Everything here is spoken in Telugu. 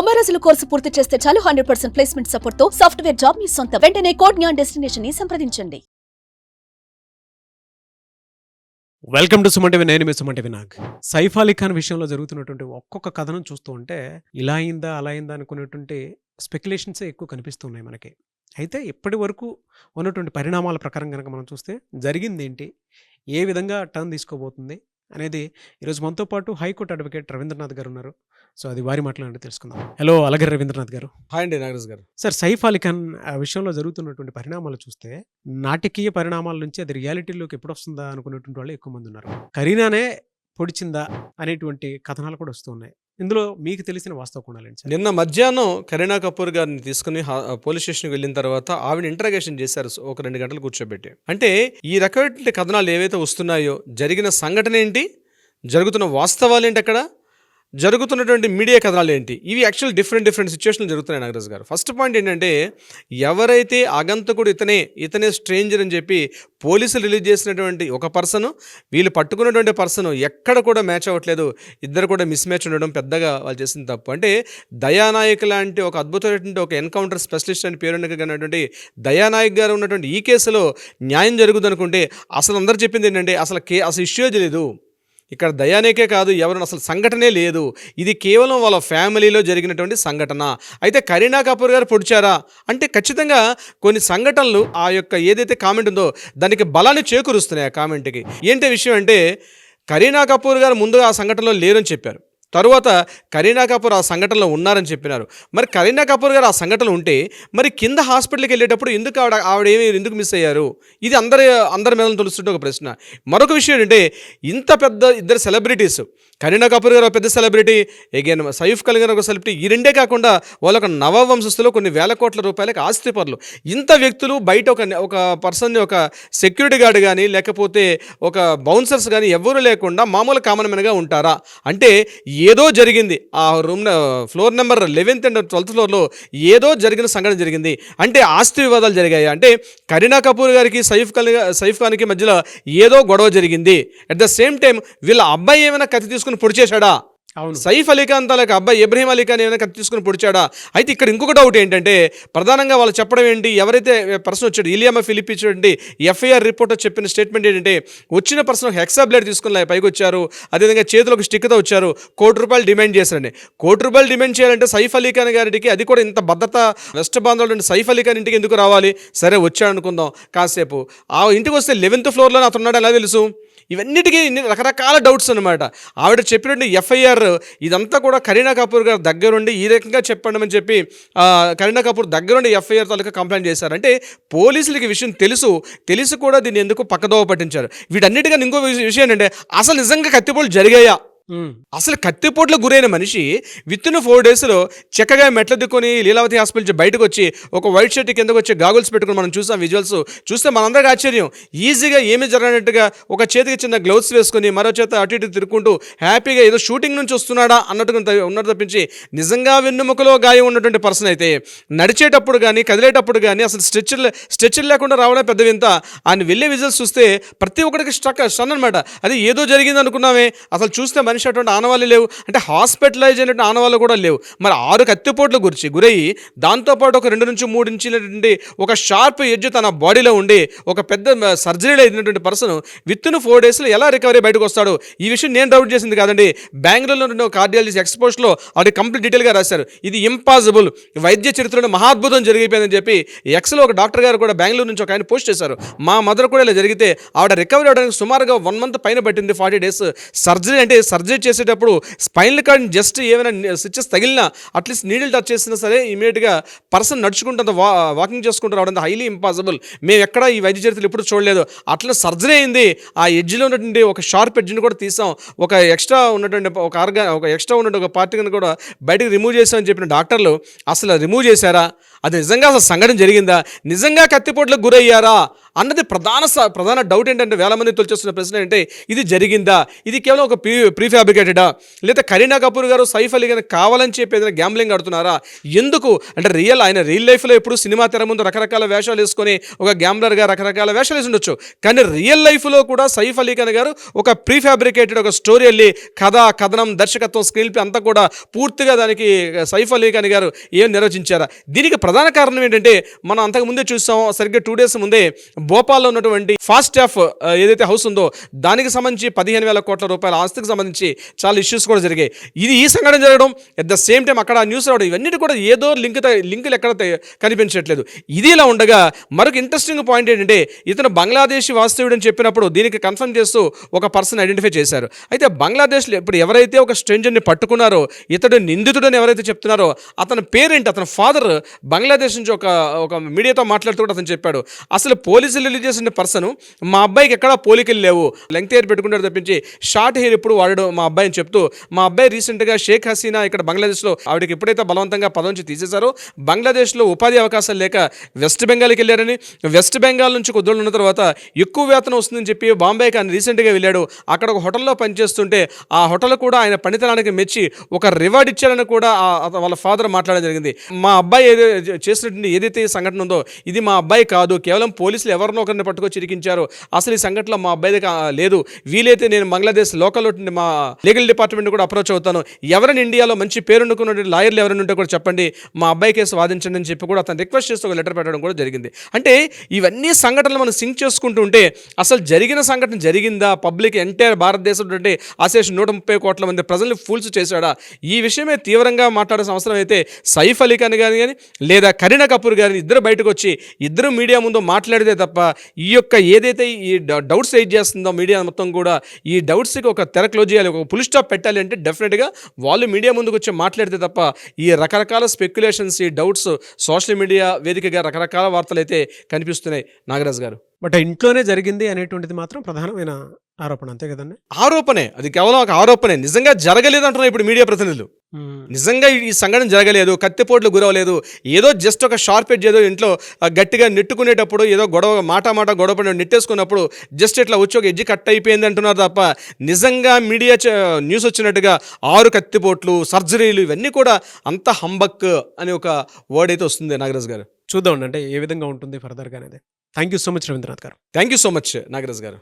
90 రోజుల కోర్సు పూర్తి చేస్తే చాలు 100% ప్లేస్మెంట్ సపోర్ట్ తో సాఫ్ట్వేర్ జాబ్ మీ సొంతం. వెంటనే కోడ్ జ్ఞాన్ డెస్టినేషన్ ని సంప్రదించండి. Welcome to Suman TV. నేను మీ సుమన్ టీవీ నాగ్. సైఫ్ అలీ ఖాన్ విషయంలో జరుగుతున్నటువంటి ఒక్కొక్క కథనం చూస్తూ ఉంటే ఇలా అయిందా అలా అయిందా అనుకునేటువంటి స్పెక్యులేషన్సే ఎక్కువ కనిపిస్తున్నాయి మనకి. అయితే ఇప్పటి వరకు ఉన్నటువంటి పరిణామాల ప్రకారం కనుక మనం చూస్తే జరిగింది ఏంటి, ఏ విధంగా టర్న్ తీసుకోబోతుంది అనేది ఈరోజు మనతో పాటు హైకోర్టు అడ్వకేట్ రవీంద్రనాథ్ గారు ఉన్నారు. సో అది వారి మాట్లాడి తెలుసుకుందాం. హలో అలాగే రవీంద్రనాథ్ గారు. హాయ్ అండి నాగరాజ్ గారు. సార్, సైఫ్ అలీ ఖాన్ విషయంలో జరుగుతున్నటువంటి పరిణామాలు చూస్తే నాటకీయ పరిణామాల నుంచి అది రియాలిటీలోకి ఎప్పుడు వస్తుందా అనుకునేటువంటి వాళ్ళు ఎక్కువ మంది ఉన్నారు. కరీనానే పొడిచిందా అనేటువంటి కథనాలు కూడా వస్తూ ఉన్నాయి. ఇందులో మీకు తెలిసిన వాస్తవ కోణాలేంటి? నిన్న మధ్యాహ్నం కరీనా కపూర్ గారిని తీసుకుని పోలీస్ స్టేషన్కి వెళ్ళిన తర్వాత ఆవిడ ఇంటరాగేషన్ చేశారు ఒక 2 గంటలు కూర్చోబెట్టి. అంటే ఈ రకమైన కథనాలు ఏవైతే వస్తున్నాయో, జరిగిన సంఘటన ఏంటి, జరుగుతున్న వాస్తవాలు ఏంటి, అక్కడ జరుగుతున్నటువంటి మీడియా కథనాలు ఏంటి, ఇవి యాక్చువల్ డిఫరెంట్ సిచ్యువేషన్లు జరుగుతున్నాయి నాగరాజ్ గారు. ఫస్ట్ పాయింట్ ఏంటంటే, ఎవరైతే ఆగంతకుడు ఇతనే స్ట్రేంజర్ అని చెప్పి పోలీసులు రిలీజ్ చేసినటువంటి ఒక పర్సన్, వీళ్ళు పట్టుకున్నటువంటి పర్సన్ ఎక్కడ కూడా మ్యాచ్ అవ్వట్లేదు. ఇద్దరు కూడా మిస్ మ్యాచ్ ఉండడం పెద్దగా వాళ్ళు చేసిన తప్పు. అంటే దయానాయక్ లాంటి ఒక అద్భుతమైనటువంటి ఒక ఎన్కౌంటర్ స్పెషలిస్ట్ అని పేరున్నటువంటి దయానాయక్ గారు ఉన్నటువంటి ఈ కేసులో న్యాయం జరుగుతుంది అనుకుంటే, అసలు అందరు చెప్పింది ఏంటంటే అసలు ఇష్యూ లేదు. ఇక్కడ దయానేకే కాదు, ఎవరైనా అసలు సంఘటనే లేదు. ఇది కేవలం వాళ్ళ ఫ్యామిలీలో జరిగినటువంటి సంఘటన. అయితే కరీనా కపూర్ గారు పొడిచారా అంటే ఖచ్చితంగా కొన్ని సంఘటనలు ఆ యొక్క ఏదైతే కామెంట్ ఉందో దానికి బలాన్ని చేకూరుస్తున్నాయి. ఆ కామెంట్కి ఏంటి విషయం అంటే, కరీనా కపూర్ గారు ముందుగా ఆ సంఘటనలో లేరని చెప్పారు. తరువాత కరీనా కపూర్ ఆ సంఘటనలో ఉన్నారని చెప్పినారు. మరి కరీనా కపూర్ గారు ఆ సంఘటనలో ఉంటే మరి కింద హాస్పిటల్కి వెళ్ళేటప్పుడు ఎందుకు ఆవిడ ఎందుకు మిస్ అయ్యారు? ఇది అందరి మీద తెలుస్తుంటే ఒక ప్రశ్న. మరొక విషయం ఏంటంటే, ఇంత పెద్ద ఇద్దరు సెలబ్రిటీస్, కరీనా కపూర్ గారు ఒక పెద్ద సెలబ్రిటీ, అగైన్ సైఫ్ అలీ ఖాన్ ఒక సెలబ్రిటీ, ఈ రెండే కాకుండా వాళ్ళొక నవవంశస్థులు, కొన్ని వేల కోట్ల రూపాయలకి ఆస్తిపరులు. ఇంత వ్యక్తులు బయట ఒక పర్సన్ని, ఒక సెక్యూరిటీ గార్డ్ కానీ లేకపోతే ఒక బౌన్సర్స్ కానీ ఎవరు లేకుండా మామూలు కామన్ మ్యాన్గా ఉంటారా? అంటే ఏదో జరిగింది. ఆ room floor number 11th and 12th ఫ్లోర్లో ఏదో జరిగిన సంఘటన జరిగింది. అంటే ఆస్తి వివాదాలు జరిగాయి. అంటే కరీనా కపూర్ గారికి సైఫ్ ఖాన్కి మధ్యలో ఏదో గొడవ జరిగింది. అట్ ద సేమ్ టైం వీళ్ళ అబ్బాయి ఏమైనా కత్తి తీసుకుని పొడి చేశాడా? అవును, సైఫ్ అలీ ఖాన్ తాలూకా అబ్బాయి ఇబ్రహీం అలీ ఖాన్ ఏమైనా కత్తి తీసుకుని పొడిచాడా? అయితే ఇక్కడ ఇంకొక డౌట్ ఏంటంటే, ప్రధానంగా వాళ్ళు చెప్పడం ఏంటి, ఎవరైతే పర్సన్ వచ్చాడు ఇలియామా ఫిలిప్ ఇచ్చేటువంటి ఎఫ్ఐఆర్ రిపోర్టర్ చెప్పిన స్టేట్మెంట్ ఏంటంటే, వచ్చిన పర్సన్ ఒక హెక్సా బ్లేడ్ తీసుకుని పైకి వచ్చారు, అదేవిధంగా చేతిలో ఒక స్టిక్తో వచ్చారు, ₹1,00,00,000 డిమాండ్ చేశారని. ₹1,00,00,000 డిమాండ్ చేయాలంటే సైఫ్ అలీ ఖాన్ గారికి, అది కూడా ఇంత భద్రత వెస్ట్ బాంధవుడు సైఫ్ అలీ ఖాన్ ఇంటికి ఎందుకు రావాలి? సరే వచ్చాడు అనుకుందాం కాసేపు. ఆ ఇంటికి వస్తే 11th ఫ్లోర్లో అతను ఉన్నాడు, ఎలా తెలుసు? ఇవన్నిటికీ రకరకాల డౌట్స్ అనమాట. ఆవిడ చెప్పినట్టు ఎఫ్ఐఆర్ ఇదంతా కూడా కరీనా కపూర్ గారు దగ్గరుండి ఈ రకంగా చెప్పండి అని చెప్పి కరీనా కపూర్ దగ్గరుండి ఎఫ్ఐఆర్ తాలూకా కంప్లైంట్ చేశారు. అంటే పోలీసులకి విషయం తెలుసు కూడా దీన్ని ఎందుకు పక్కదోవ పట్టించారు? వీటన్నిటిగా ఇంకో విషయం ఏంటంటే, అసలు నిజంగా కత్తిపోట్లు జరిగాయా? అసలు కత్తిపోట్ల గురైన మనిషి విత్ 4 daysలో చక్కగా మెట్ల దిక్కుని లీలావతి హాస్పిటల్ నుంచి బయటకు వచ్చి ఒక వైట్ షర్ట్ కిందకు వచ్చి గాగుల్స్ పెట్టుకుని మనం చూసాం. విజువల్స్ చూస్తే మనందరికీ ఆశ్చర్యం. ఈజీగా ఏమీ జరగనట్టుగా ఒక చేతికి చిన్న గ్లౌస్ వేసుకొని మరో చేత అటు ఇటు తిరుగుకుంటూ హ్యాపీగా ఏదో షూటింగ్ నుంచి వస్తున్నాడా అన్నట్టుగా ఉన్నట్టు తప్పించి, నిజంగా వెన్నుముకలో గాయం ఉన్నటువంటి పర్సన్ అయితే నడిచేటప్పుడు కానీ కదిలేటప్పుడు కానీ అసలు స్ట్రెచ్చర్ లేకుండా రావడం పెద్ద వింత. ఆయన వెళ్ళే విజువల్స్ చూస్తే ప్రతి ఒక్కరికి స్టన్ అనమాట. అది ఏదో జరిగింది అనుకున్నామే, అసలు చూస్తే మనిషి అటువంటి ఆనవాళ్ళు లేవు. అంటే హాస్పిటలైజ్ అయినటువంటి ఆనవాళ్ళు కూడా లేవు. మరి 6 కత్తిపోట్లు గురయ్యి దాంతోపాటు ఒక 2 నుంచి 3 ఇంచులటువంటి ఒక షార్ప్ ఎడ్జ్ తన బాడీలో ఉండి ఒక పెద్ద సర్జరీలో అయినటువంటి పర్సన్ విత్ 4 daysలో ఎలా రికవరీ బయటకు వస్తాడు? ఈ విషయం నేను డౌట్ చేసింది కాదండి. బెంగళూరులో ఉన్న కార్డియాలజీ ఎక్స్పోజ్లో అది కంప్లీట్ డీటెయిల్గా రాశారు. ఇది ఇంపాసిబుల్, వైద్య చరిత్రలో మహాద్భుతం జరిగిపోయిందని చెప్పి ఎక్స్లో ఒక డాక్టర్ గారు కూడా బెంగళూరు నుంచి ఒక ఆయన పోస్ట్ చేశారు. మా మదర్ కూడా ఇలా జరిగితే ఆవిడ రికవరీ అవడానికి సుమారుగా 1 month పైన పట్టింది. 40 days సర్జరీ. అంటే సర్జరీ చేసేటప్పుడు స్పైనల్ కార్డ్ జస్ట్ ఏమైనా స్విచెస్ తగిలినా, అట్లీస్ట్ నీడిల్ టచ్ చేసినా సరే ఇమీడియట్గా పర్సన్ నడుచుకుంటూ వాకింగ్ చేసుకుంటూ రావడం హైలీ ఇంపాసిబుల్. మేము ఎక్కడ ఈ వైద్య చరిత్రలు ఎప్పుడు చూడలేదు. అట్లా సర్జరీ అయింది. ఆ ఎడ్జ్లో ఉన్నటువంటి ఒక షార్ప్ ఎడ్జ్ని కూడా తీసాం, ఒక ఎక్స్ట్రా ఉన్నటువంటి ఒక ఎక్స్ట్రా ఉన్నటువంటి ఒక పార్టీని కూడా బయటకు రిమూవ్ చేసామని చెప్పిన డాక్టర్లు అసలు రిమూవ్ చేశారా? అది నిజంగా అసలు సంఘటన జరిగిందా, నిజంగా కత్తిపోట్లకు గురయ్యారా అన్నది ప్రధాన డౌట్ ఏంటంటే, వేల మంది తొలిచేస్తున్న ప్రశ్న ఏంటంటే, ఇది జరిగిందా, ఇది కేవలం ఒక ప్రీఫాబ్రికేటెడా, లేదా కరీనా కపూర్ గారు సైఫ్ అలీ ఖాన్ కావాలని చెప్పి ఏదైనా గ్యాంబ్లింగ్ ఆడుతున్నారా, ఎందుకు అంటే ఆయన రియల్ లైఫ్లో ఎప్పుడు సినిమా తెర ముందు రకరకాల వేషాలు వేసుకొని ఒక గ్యాంబ్లర్గా రకరకాల వేషాలు వేసి ఉండొచ్చు, కానీ రియల్ లైఫ్లో కూడా సైఫ్ అలీ ఖాన్ గారు ఒక ప్రీఫాబ్రికేటెడ్ ఒక స్టోరీ వెళ్ళి కథనం దర్శకత్వం స్క్రీన్ ప్లే అంతా కూడా పూర్తిగా దానికి సైఫ్ అలీ ఖాన్ గారు ఏం నిర్వచించారా. దీనికి ప్రధాన కారణం ఏంటంటే, మనం అంతకుముందే చూసాం, సరిగ్గా 2 days ముందే భోపాల్లో ఉన్నటువంటి ఫాస్ట్ ట్యాఫ్ ఏదైతే హౌస్ ఉందో దానికి సంబంధించి 15,000 కోట్ల రూపాయల ఆస్తికి సంబంధించి చాలా ఇష్యూస్ కూడా జరిగాయి. ఈ సంఘటన జరగడం ఎట్ ద సేమ్ టైం అక్కడ న్యూస్ రావడం, ఇవన్నీ కూడా ఏదో లింకులు ఎక్కడ కనిపించట్లేదు. ఇది ఇలా ఉండగా మరొక ఇంట్రెస్టింగ్ పాయింట్ ఏంటంటే, ఇతను బంగ్లాదేశీ వాస్తవ్యుడు అని చెప్పినప్పుడు దీనికి కన్ఫర్మ్ చేస్తూ ఒక పర్సన్ ఐడెంటిఫై చేశారు. అయితే బంగ్లాదేశ్లో ఇప్పుడు ఎవరైతే ఒక స్ట్రేంజర్ని పట్టుకున్నారో, ఇతడు నిందితుడని ఎవరైతే చెప్తున్నారో అతని పేరేంటి, అతని ఫాదర్ బంగ్లాదేశ్ నుంచి ఒక మీడియాతో మాట్లాడుతూ కూడా అతను చెప్పాడు, అసలు పోలీసులు రిలీజ్ చేసిన పర్సన్ మా అబ్బాయికి ఎక్కడా పోలికలు లేవు, లెంగ్త్ హెయిర్ పెట్టుకుంటాడు తప్పించి షార్ట్ హెయిర్ ఎప్పుడు వాడడు మా అబ్బాయిని చెప్తూ, మా అబ్బాయి రీసెంట్గా షేక్ హసీనా ఇక్కడ బంగ్లాదేశ్లో ఆవిడకి ఎప్పుడైతే బలవంతంగా పదవి నుంచి తీసేశారో, బంగ్లాదేశ్లో ఉపాధి అవకాశాలు లేక వెస్ట్ బెంగాల్కి వెళ్ళారని, వెస్ట్ బెంగాల్ నుంచి కొద్ది రోజులు ఉన్న తర్వాత ఎక్కువ వేతనం వస్తుందని చెప్పి బాంబేకి ఆయన రీసెంట్గా వెళ్ళాడు. అక్కడ ఒక హోటల్లో పనిచేస్తుంటే ఆ హోటల్ కూడా ఆయన పనితనానికి మెచ్చి ఒక రివార్డ్ ఇచ్చారని కూడా వాళ్ళ ఫాదర్ మాట్లాడడం జరిగింది. మా అబ్బాయి చేసినటువంటి ఏదైతే ఈ సంఘటన ఉందో ఇది మా అబ్బాయి కాదు, కేవలం పోలీసులు ఎవరినో ఒకరిని పట్టుకొచ్చి ఇరికించారు, అసలు ఈ సంఘటనలో మా అబ్బాయి లేదు, వీలైతే నేను బంగ్లాదేశ్ లోకల్ మా లీగల్ డిపార్ట్మెంట్ కూడా అప్రోచ్ అవుతాను, ఎవరైనా ఇండియాలో మంచి పేరునుకున్న లాయర్లు ఎవరైనా ఉంటే కూడా చెప్పండి, మా అబ్బాయి కేసు వాదించండి అని చెప్పి కూడా అతను రిక్వెస్ట్ చేస్తూ ఒక లెటర్ పెట్టడం కూడా జరిగింది. అంటే ఇవన్నీ సంఘటనలు మనం సింక్ చేసుకుంటూ ఉంటే అసలు జరిగిన సంఘటన జరిగిందా, పబ్లిక్ ఎంటైర్ భారతదేశం అంటే అశేష 130 కోట్ల మంది ప్రజల్ని ఫూల్స్ చేశాడా, ఈ విషయమే తీవ్రంగా మాట్లాడాల్సిన అవసరం అయితే సైఫ్ అలీ ఖాన్ కానీ లేదా కరీనా కపూర్ గారిని ఇద్దరు బయటకు వచ్చి ఇద్దరు మీడియా ముందు మాట్లాడితే తప్ప ఈ యొక్క ఏదైతే ఈ డౌట్స్ రైజ్ చేస్తుందో మీడియా మొత్తం కూడా, ఈ డౌట్స్కి ఒక తెర క్లోజ్ చేయాలి, ఒక ఫుల్ స్టాప్ పెట్టాలి అంటే డెఫినెట్గా వాళ్ళు మీడియా ముందుకు వచ్చి మాట్లాడితే తప్ప ఈ రకరకాల స్పెక్యులేషన్స్, ఈ డౌట్స్ సోషల్ మీడియా వేదికగా రకరకాల వార్తలు అయితే కనిపిస్తున్నాయి. నాగరాజ్ గారు, బట్ ఇంట్లోనే జరిగింది అనేటువంటిది మాత్రం ప్రధానమైన ఆరోపణ, అంతే కదండి? ఆరోపణే, అది కేవలం ఒక ఆరోపణే, నిజంగా జరగలేదు అంటున్నారు ఇప్పుడు మీడియా ప్రతినిధులు. నిజంగా ఈ సంఘటన జరగలేదు, కత్తిపోట్లు గురవలేదు, ఏదో జస్ట్ ఒక షార్ప్ ఎడ్జ్ ఏదో ఇంట్లో గట్టిగా నెట్టుకునేటప్పుడు ఏదో గొడవ పడి నెట్టేసుకున్నప్పుడు జస్ట్ ఇట్లా వచ్చి ఒక ఎడ్జ్ కట్ అయిపోయింది అంటున్నారు తప్ప, నిజంగా మీడియా న్యూస్ వచ్చినట్టుగా 6 కత్తిపోట్లు, సర్జరీలు ఇవన్నీ కూడా అంత హంబక్ అని ఒక వర్డ్ అయితే వస్తుంది. నాగరాజ్ గారు, చూద్దాం అంటే ఏ విధంగా ఉంటుంది ఫర్దర్గా అనేది. Thank you so much Ravindranath garu. Thank you so much Nagaraj గారు.